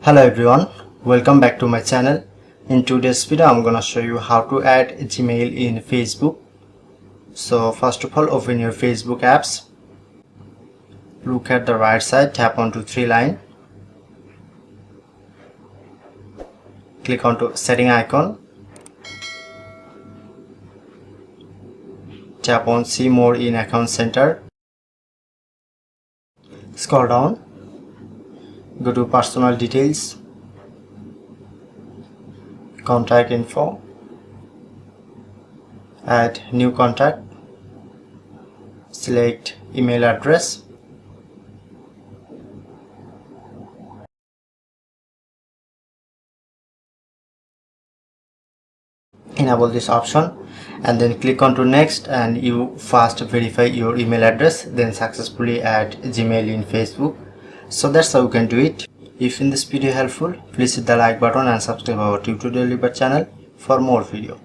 Hello everyone, welcome back to my channel. In today's video I'm gonna show you how to add Gmail in Facebook. So first of all, open your Facebook apps, look at the right side, tap onto three line, click onto setting icon, tap on see more in account center, scroll down, go to personal details, contact info, add new contact, select email address, enable this option and then click on to next, and you first verify your email address, then successfully add Gmail in Facebook. So that's how you can do it. If in this video helpful, please hit the like button and subscribe our tutorial channel for more video.